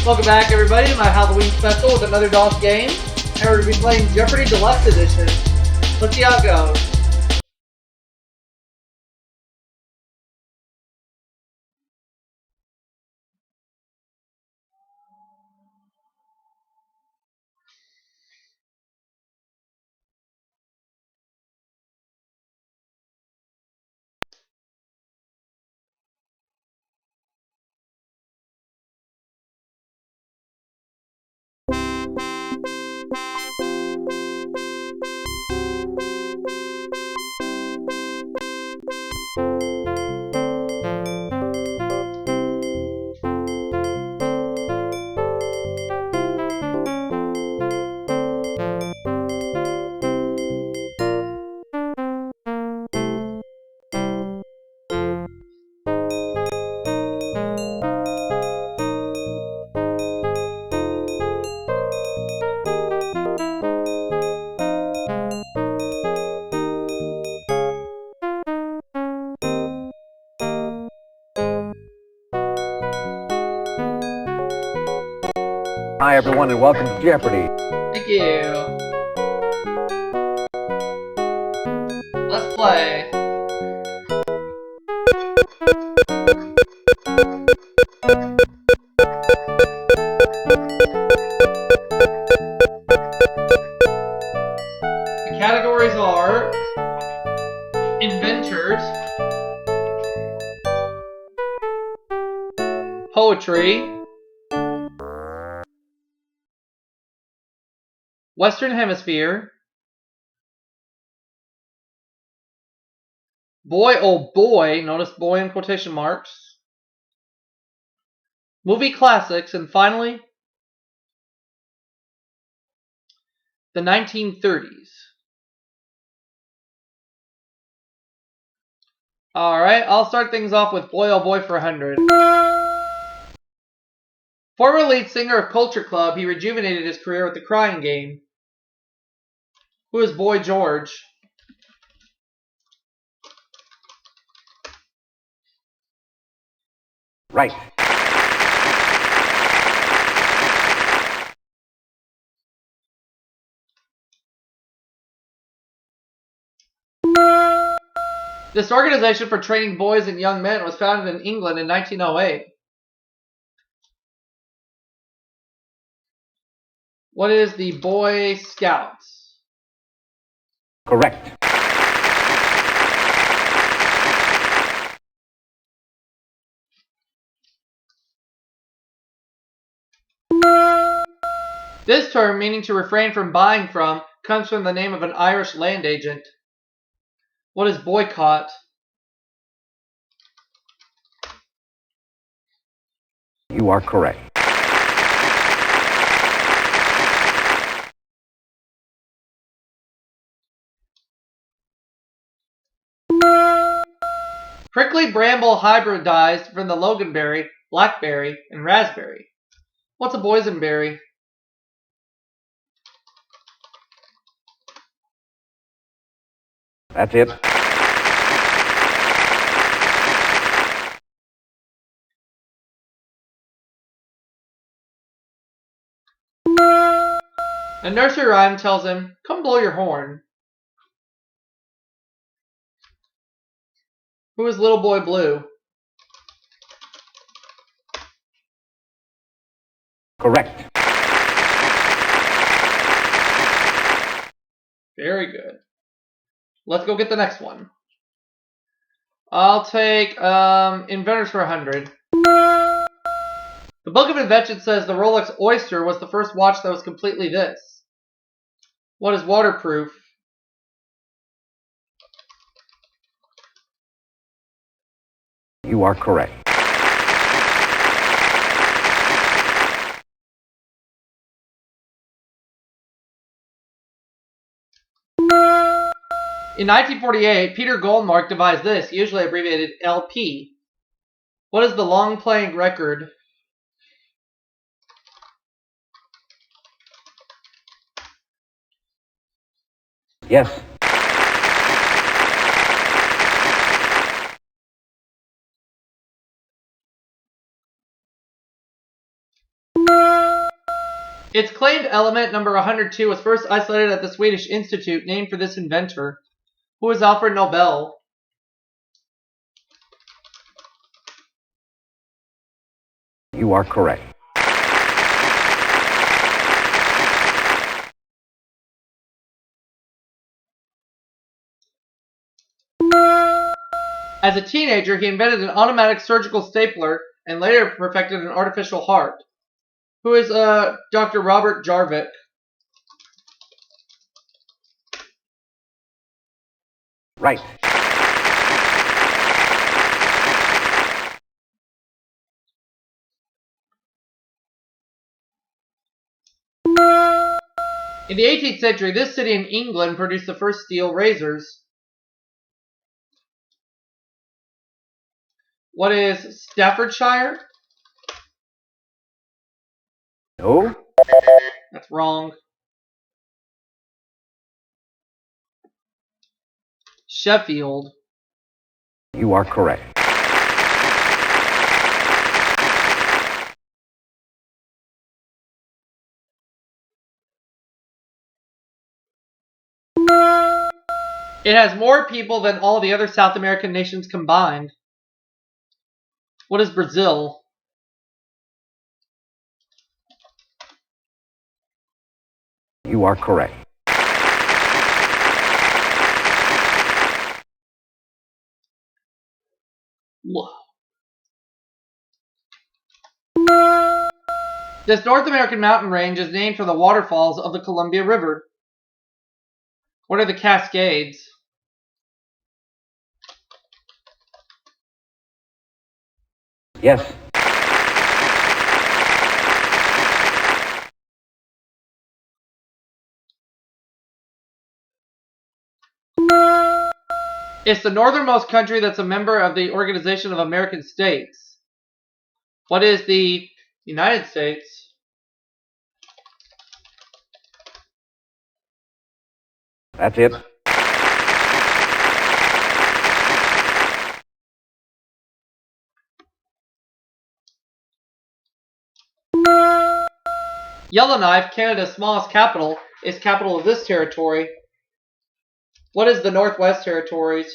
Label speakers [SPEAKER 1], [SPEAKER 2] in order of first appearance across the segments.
[SPEAKER 1] Welcome back, everybody, to my Halloween special with another DOS game. And we're going to be playing Jeopardy Deluxe Edition. Let's see how it goes.
[SPEAKER 2] Hi everyone and welcome to Jeopardy!
[SPEAKER 1] Thank you. Let's play. The categories are inventors, poetry, Western Hemisphere, boy oh boy, notice boy in quotation marks, movie classics, and finally, the 1930s. Alright, I'll start things off with Boy Oh Boy for 100. Former lead singer of Culture Club, he rejuvenated his career with The Crying Game. Who is Boy George?
[SPEAKER 2] Right.
[SPEAKER 1] This organization for training boys and young men was founded in England in 1908. What is the Boy Scouts?
[SPEAKER 2] Correct.
[SPEAKER 1] This term, meaning to refrain from buying from, comes from the name of an Irish land agent. What is boycott?
[SPEAKER 2] You are correct.
[SPEAKER 1] Prickly bramble hybridized from the loganberry, blackberry, and raspberry. What's a boysenberry?
[SPEAKER 2] That's it.
[SPEAKER 1] A nursery rhyme tells him, "Come blow your horn." Who is Little Boy Blue?
[SPEAKER 2] Correct.
[SPEAKER 1] Very good. Let's go get the next one. I'll take inventors for 100. The Book of Invention says the Rolex Oyster was the first watch that was completely this. What is waterproof?
[SPEAKER 2] You are correct.
[SPEAKER 1] In 1948, Peter Goldmark devised this, usually abbreviated LP. What is the long playing record?
[SPEAKER 2] Yes.
[SPEAKER 1] Its claimed element, number 102, was first isolated at the Swedish Institute, named for this inventor, who was Alfred Nobel.
[SPEAKER 2] You are correct.
[SPEAKER 1] As a teenager, he invented an automatic surgical stapler and later perfected an artificial heart. Who is Dr. Robert Jarvik?
[SPEAKER 2] Right.
[SPEAKER 1] In the 18th century, this city in England produced the first steel razors. What is Staffordshire?
[SPEAKER 2] No.
[SPEAKER 1] That's wrong. Sheffield.
[SPEAKER 2] You are correct.
[SPEAKER 1] It has more people than all the other South American nations combined. What is Brazil?
[SPEAKER 2] You are correct.
[SPEAKER 1] This North American mountain range is named for the waterfalls of the Columbia River. What are the Cascades?
[SPEAKER 2] Yes.
[SPEAKER 1] It's the northernmost country that's a member of the Organization of American States. What is the United States?
[SPEAKER 2] That's it.
[SPEAKER 1] Yellowknife, Canada's smallest capital, is capital of this territory. What is the Northwest Territories?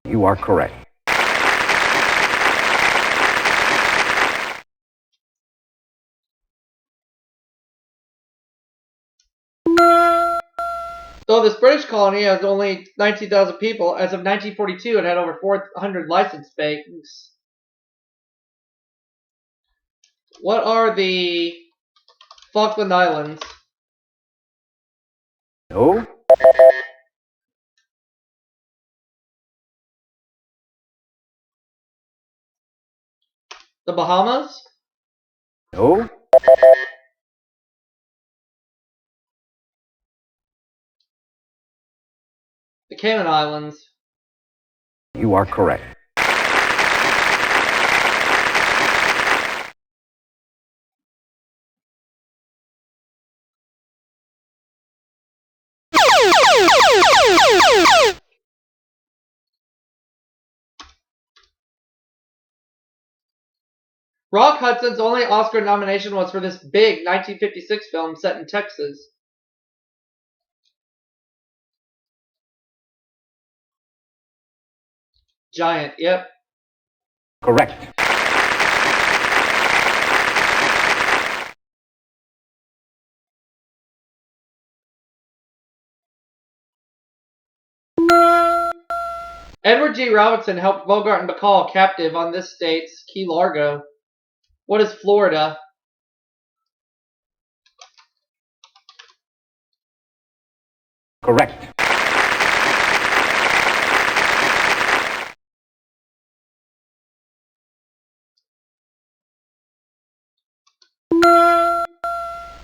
[SPEAKER 2] You are correct.
[SPEAKER 1] Though this British colony has only 19,000 people, as of 1942 it had over 400 licensed banks. What are the Falkland Islands?
[SPEAKER 2] No.
[SPEAKER 1] The Bahamas?
[SPEAKER 2] No.
[SPEAKER 1] The Cayman Islands?
[SPEAKER 2] You are correct.
[SPEAKER 1] Rock Hudson's only Oscar nomination was for this big 1956 film set in Texas. Giant, yep.
[SPEAKER 2] Correct.
[SPEAKER 1] Edward G. Robinson helped Bogart and Bacall captive on this state's Key Largo. What is Florida?
[SPEAKER 2] Correct.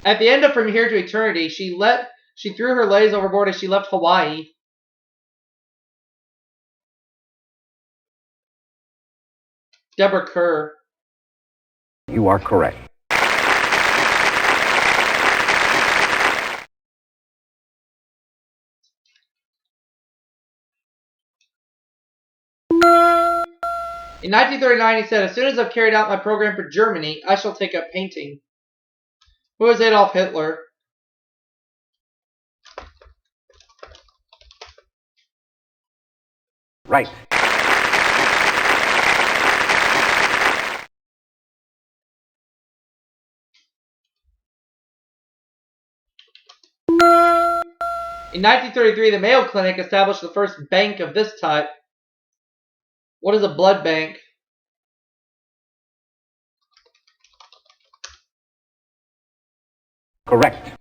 [SPEAKER 1] At the end of From Here to Eternity, she threw her legs overboard as she left Hawaii. Deborah Kerr.
[SPEAKER 2] You are correct.
[SPEAKER 1] In 1939, he said, "As soon as I've carried out my program for Germany, I shall take up painting." Who is Adolf Hitler?
[SPEAKER 2] Right.
[SPEAKER 1] In 1933, the Mayo Clinic established the first bank of this type. What is a blood bank?
[SPEAKER 2] Correct.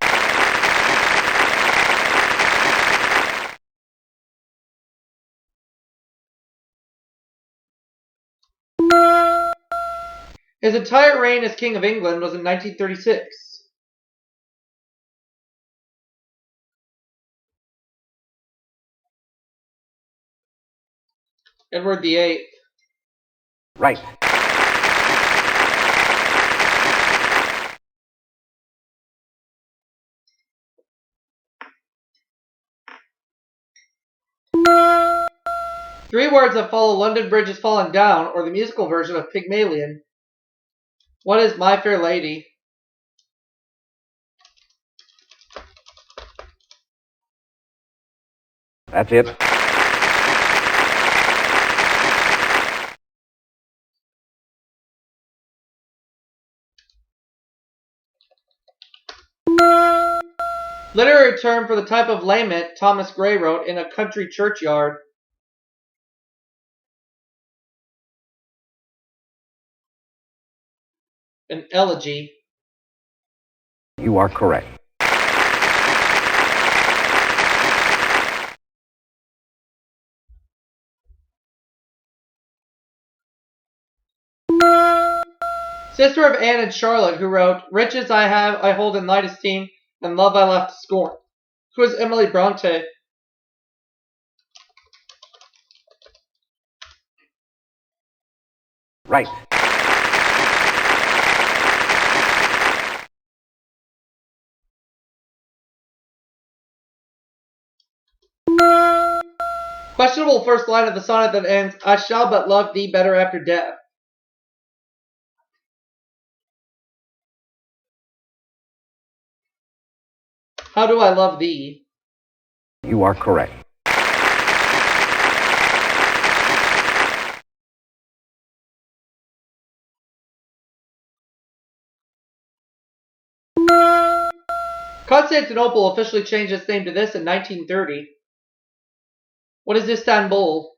[SPEAKER 1] His entire reign as King of England was in 1936. Edward VIII.
[SPEAKER 2] Right.
[SPEAKER 1] Three words that follow London Bridge is Falling Down, or the musical version of Pygmalion. What is My Fair Lady?
[SPEAKER 2] That's it.
[SPEAKER 1] Literary term for the type of lament Thomas Gray wrote in A Country Churchyard. An elegy.
[SPEAKER 2] You are correct.
[SPEAKER 1] Sister of Anne and Charlotte, who wrote, "Riches I have, I hold in light esteem, and love I laugh to scorn." Who is Emily Bronte?
[SPEAKER 2] Right.
[SPEAKER 1] Questionable first line of the sonnet that ends, "I shall but love thee better after death." How do I love thee?
[SPEAKER 2] You are correct.
[SPEAKER 1] Constantinople officially changed its name to this in 1930. What is Istanbul?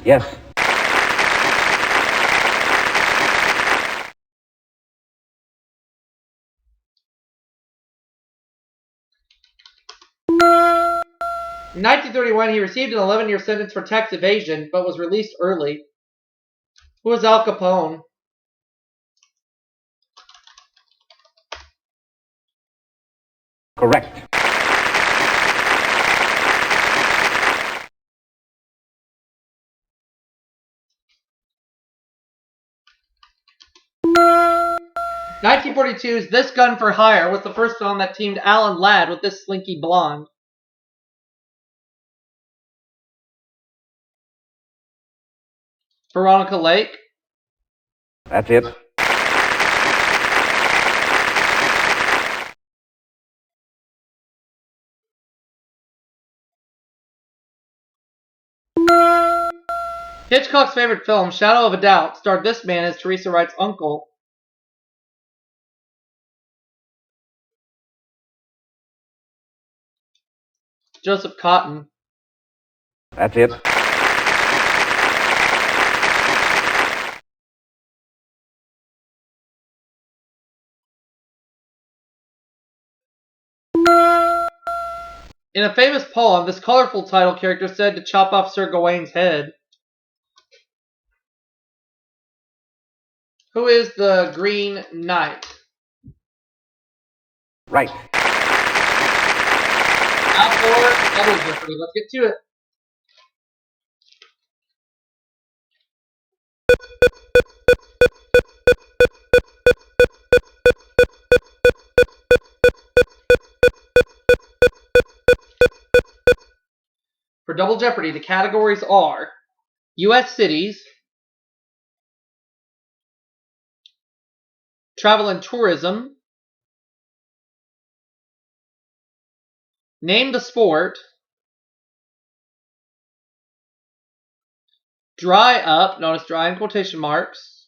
[SPEAKER 2] Yes.
[SPEAKER 1] In 1931, he received an 11-year sentence for tax evasion, but was released early. Who is Al Capone?
[SPEAKER 2] Correct.
[SPEAKER 1] In 1942's This Gun for Hire was the first film that teamed Alan Ladd with this slinky blonde. Veronica Lake.
[SPEAKER 2] That's it.
[SPEAKER 1] Hitchcock's favorite film, Shadow of a Doubt, starred this man as Teresa Wright's uncle. Joseph Cotton.
[SPEAKER 2] That's it.
[SPEAKER 1] In a famous poem, this colorful title character said to chop off Sir Gawain's head. Who is the Green Knight?
[SPEAKER 2] Right.
[SPEAKER 1] Now for Double Jeopardy. Let's get to it. For Double Jeopardy, the categories are U.S. cities, travel and tourism, name the sport, dry up, known as dry in quotation marks,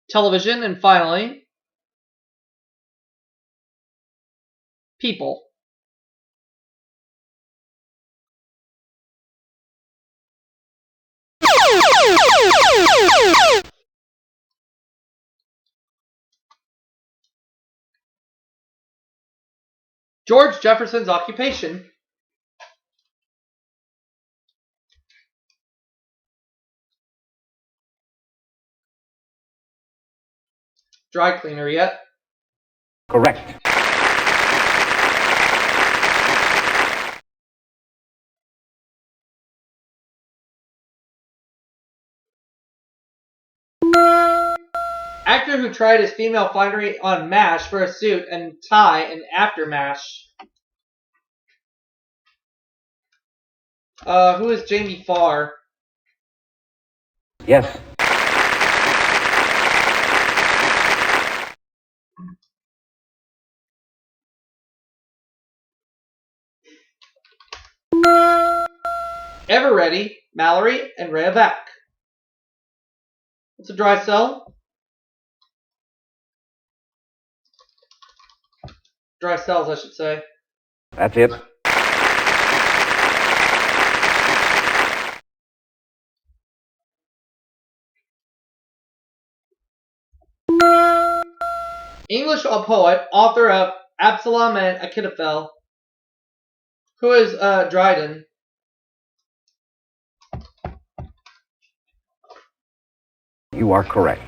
[SPEAKER 1] television, and finally, people. George Jefferson's occupation. Dry cleaner yet?
[SPEAKER 2] Correct.
[SPEAKER 1] Actor who tried his female finery on MASH for a suit and tie and after MASH. Who is Jamie Farr?
[SPEAKER 2] Yes.
[SPEAKER 1] Ever Ready, Mallory, and Rhea Vac. What's a dry cell? Dry cells, I should say.
[SPEAKER 2] That's it.
[SPEAKER 1] English poet, author of Absalom and Achitophel. Who is Dryden?
[SPEAKER 2] You are correct.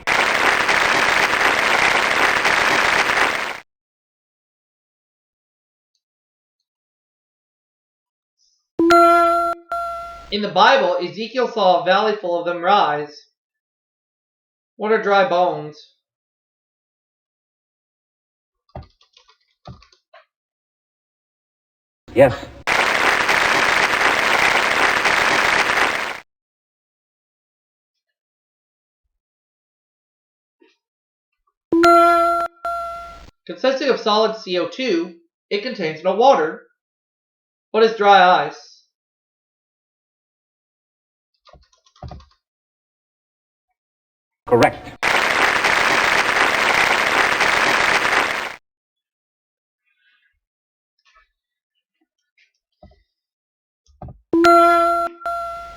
[SPEAKER 1] In the Bible, Ezekiel saw a valley full of them rise. What are dry bones?
[SPEAKER 2] Yes.
[SPEAKER 1] Consisting of solid CO2, it contains no water. What is dry ice?
[SPEAKER 2] Correct.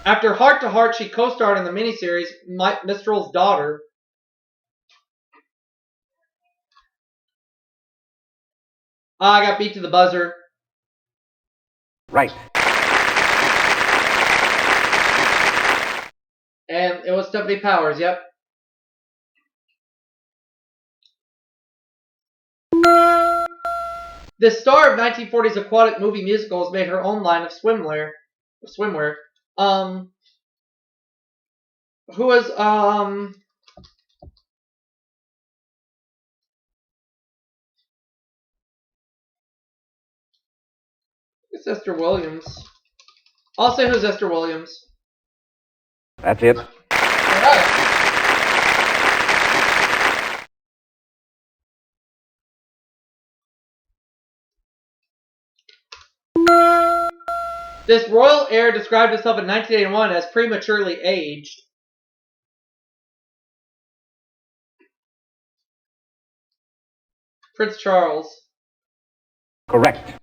[SPEAKER 1] After Heart to Heart, she co-starred in the miniseries Mistral's Daughter. I got beat to the buzzer.
[SPEAKER 2] Right.
[SPEAKER 1] And it was Stephanie Powers, yep. The star of 1940s aquatic movie musicals made her own line of swimwear. Who was it's Esther Williams. I'll say who's Esther Williams.
[SPEAKER 2] That's it.
[SPEAKER 1] Alright. This royal heir described himself in 1981 as prematurely aged. Prince Charles.
[SPEAKER 2] Correct.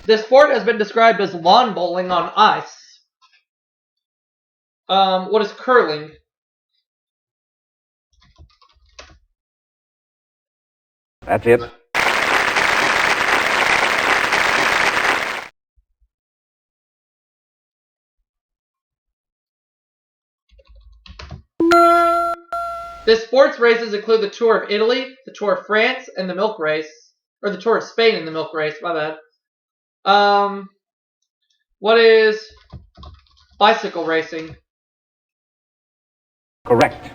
[SPEAKER 1] This sport has been described as lawn bowling on ice. What is curling?
[SPEAKER 2] That's it.
[SPEAKER 1] The sports races include the Tour of Italy, the Tour of France, and the milk race. Or the Tour of Spain and the milk race, my bad. What is bicycle racing?
[SPEAKER 2] Correct.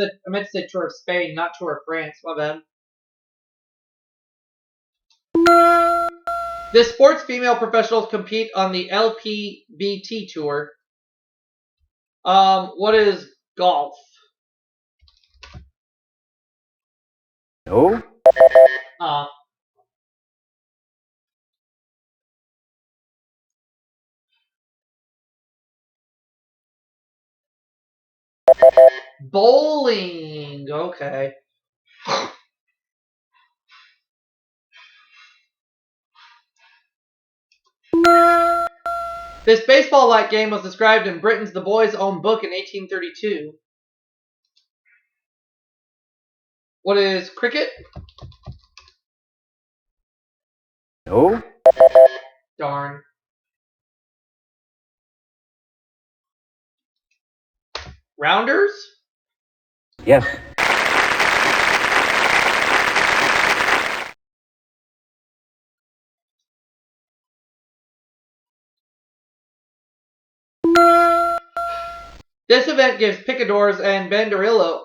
[SPEAKER 1] I meant to say Tour of Spain, not Tour of France. My bad. This sport's female professionals compete on the LPBT Tour. What is golf?
[SPEAKER 2] No.
[SPEAKER 1] Bowling. Okay. This baseball-like game was described in Britain's The Boy's Own Book in 1832. What is cricket?
[SPEAKER 2] No.
[SPEAKER 1] Darn. Rounders?
[SPEAKER 2] Yes.
[SPEAKER 1] This event gives picadors and banderilleros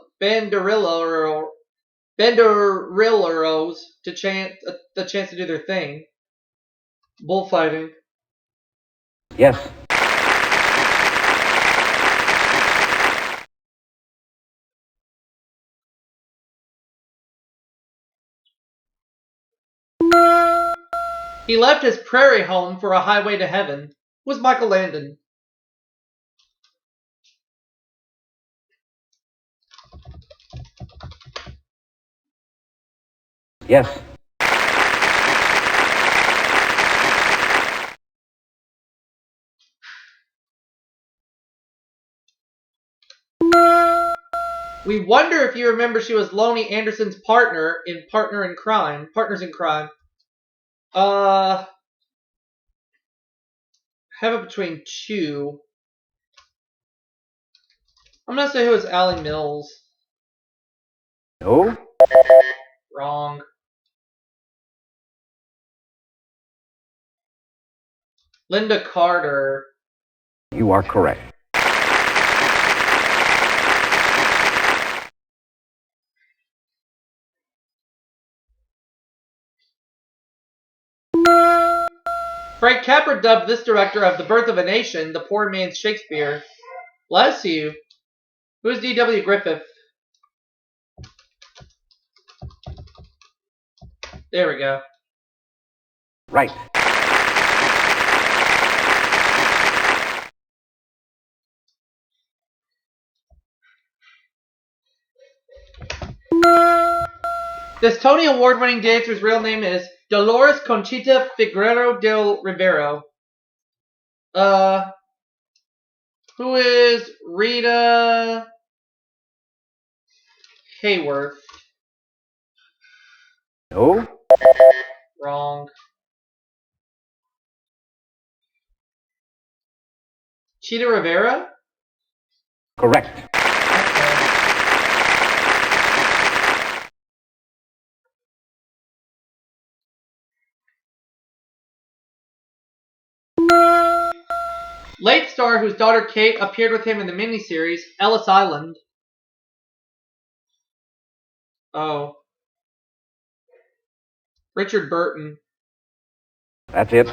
[SPEAKER 1] the chance to do their thing. Bullfighting.
[SPEAKER 2] Yes.
[SPEAKER 1] He left his prairie home for a highway to heaven. Who's Michael Landon?
[SPEAKER 2] Yes.
[SPEAKER 1] We wonder if you remember she was Lonnie Anderson's partner in Partners in Crime. Have it between two. I'm gonna say who was Allie Mills.
[SPEAKER 2] No.
[SPEAKER 1] Wrong. Linda Carter.
[SPEAKER 2] You are correct.
[SPEAKER 1] Frank Capra dubbed this director of The Birth of a Nation the poor man's Shakespeare. Bless you. Who's D.W. Griffith? There we go.
[SPEAKER 2] Right.
[SPEAKER 1] This Tony Award-winning dancer's real name is Dolores Conchita Figueroa del Rivero. Who is Rita Hayworth?
[SPEAKER 2] No.
[SPEAKER 1] Wrong. Chita Rivera?
[SPEAKER 2] Correct.
[SPEAKER 1] Late star whose daughter Kate appeared with him in the miniseries Ellis Island. Oh. Richard Burton.
[SPEAKER 2] That's it.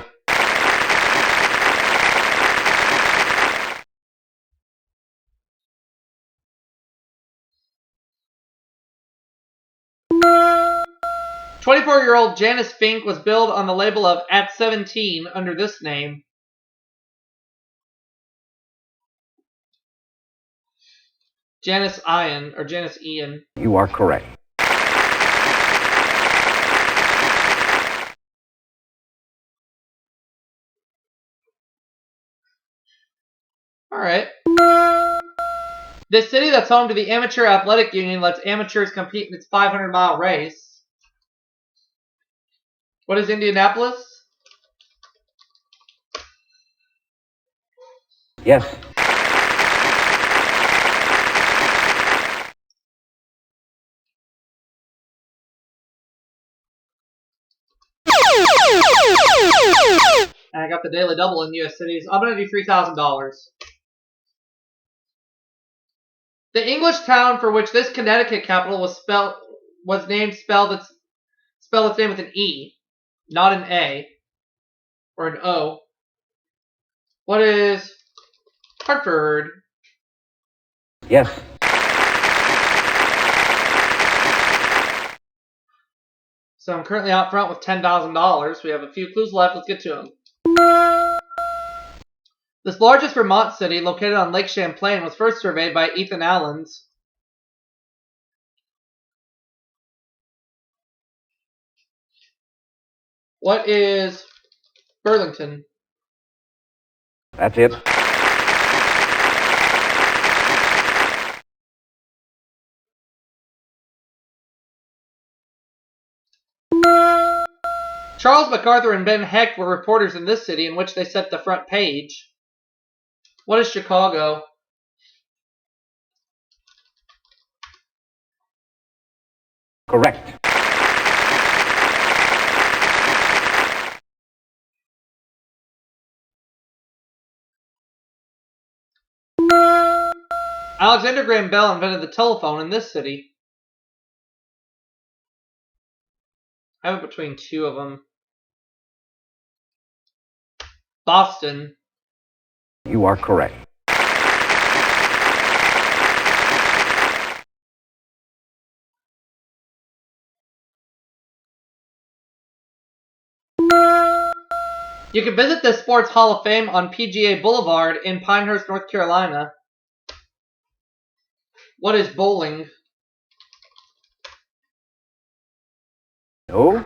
[SPEAKER 1] "24-year-old Janice Fink was billed on the label of At 17 under this name. Janice Ian, or Janice Ian.
[SPEAKER 2] You are correct.
[SPEAKER 1] Alright. This city that's home to the Amateur Athletic Union lets amateurs compete in its 500-mile race. What is Indianapolis?
[SPEAKER 2] Yes.
[SPEAKER 1] And I got the daily double in U.S. cities. I'm going to do $3,000. The English town for which this Connecticut capital was named spelled its name with an E, not an A or an O. What is Hartford?
[SPEAKER 2] Yes.
[SPEAKER 1] So I'm currently out front with $10,000. We have a few clues left. Let's get to them. This largest Vermont city, located on Lake Champlain, was first surveyed by Ethan Allens. What is Burlington?
[SPEAKER 2] That's it.
[SPEAKER 1] Charles MacArthur and Ben Hecht were reporters in this city in which they set the front page. What is Chicago?
[SPEAKER 2] Correct.
[SPEAKER 1] Alexander Graham Bell invented the telephone in this city. I have it between two of them. Boston.
[SPEAKER 2] You are correct.
[SPEAKER 1] You can visit the Sports Hall of Fame on PGA Boulevard in Pinehurst, North Carolina. What is bowling?
[SPEAKER 2] No.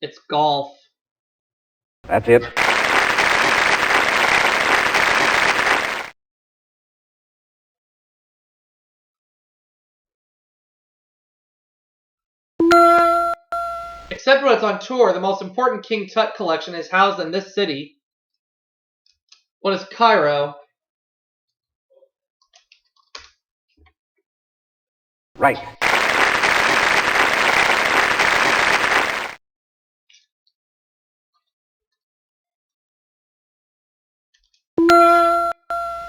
[SPEAKER 1] It's golf.
[SPEAKER 2] That's it.
[SPEAKER 1] Except when it's on tour, the most important King Tut collection is housed in this city. What is Cairo?
[SPEAKER 2] Right.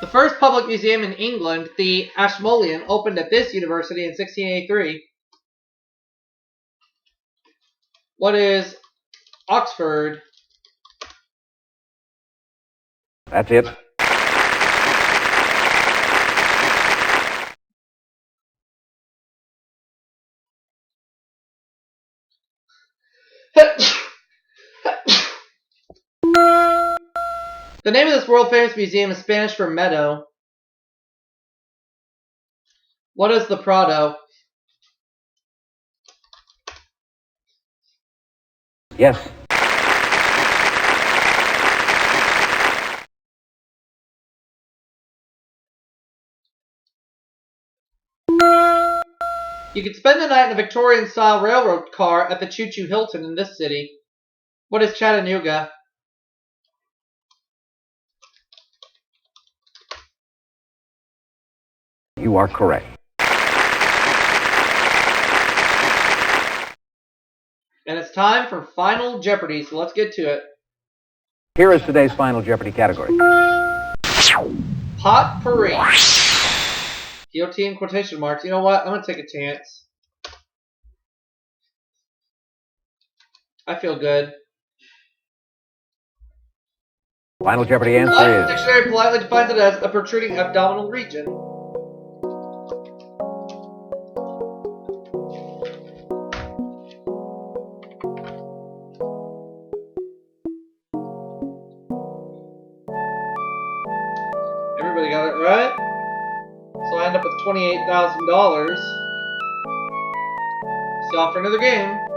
[SPEAKER 1] The first public museum in England, the Ashmolean, opened at this university in 1683. What is Oxford?
[SPEAKER 2] That's it.
[SPEAKER 1] The name of this world-famous museum is Spanish for meadow. What is the Prado?
[SPEAKER 2] Yes.
[SPEAKER 1] You can spend the night in a Victorian-style railroad car at the Choo Choo Hilton in this city. What is Chattanooga?
[SPEAKER 2] You are correct.
[SPEAKER 1] And it's time for Final Jeopardy, so let's get to it.
[SPEAKER 2] Here is today's Final Jeopardy category.
[SPEAKER 1] Potpourri. P-O-T in quotation marks. You know what? I'm going to take a chance. I feel good.
[SPEAKER 2] Final Jeopardy answer
[SPEAKER 1] What
[SPEAKER 2] is...
[SPEAKER 1] dictionary politely defines it as a protruding abdominal region? Everybody got it right. So I end up with $28,000. See y'all for another game.